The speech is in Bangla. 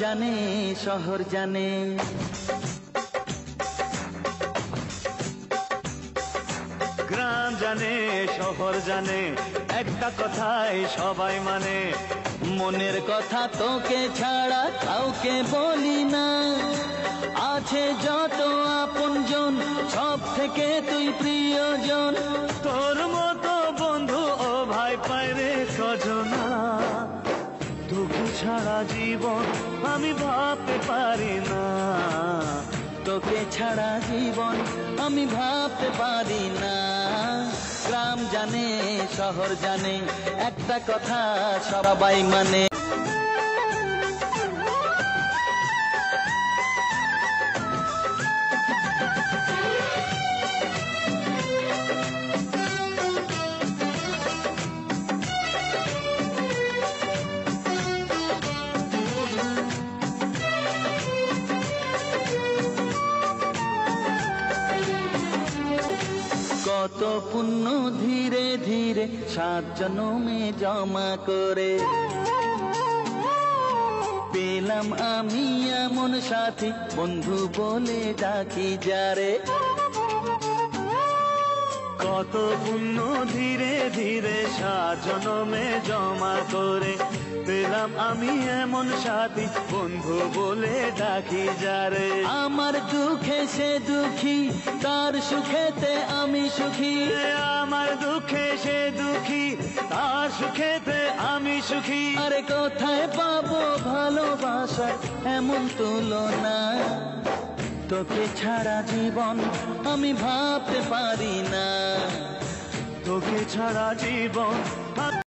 জানে শহর জানে, গ্রাম জানে শহর জানে, একটা কথাই সবাই মানে, মনের কথা তোকে ছাড়া কাউকে বলি না। আছে যত আপনজন সব থেকে তুই প্রিয়জন, তোর মতো বন্ধু ও ভাই পাইরে সজনা, তোকে ছাড়া জীবন আমি ভাবতে পারি না, তোকে ছাড়া জীবন আমি ভাবতে পারি না। গ্রাম জানে শহর জানে, একটা কথা সবাই মানে। কত পুণ্য ধীরে ধীরে 7 জন্মে জমা করে পেলাম আমি এমন সাথী, বন্ধু বলে ডাকি যারে। কত পুণ্য ধীরে ধীরে 7 জন্মে জমা করে পেলাম আমি এমন সাথী, বন্ধু বলে ডাকি যারে। আমার দুঃখে সে দুঃখী, তার সুখেতে আমি সুখী। আমার দুঃখে সে দুঃখী, তার সুখেতে আমি সুখী। আরে কোথায় পাবো ভালোবাসা এমন তুলনা, তোকে ছাড়া জীবন আমি ভাবতে পারি না, তোকে ছাড়া জীবন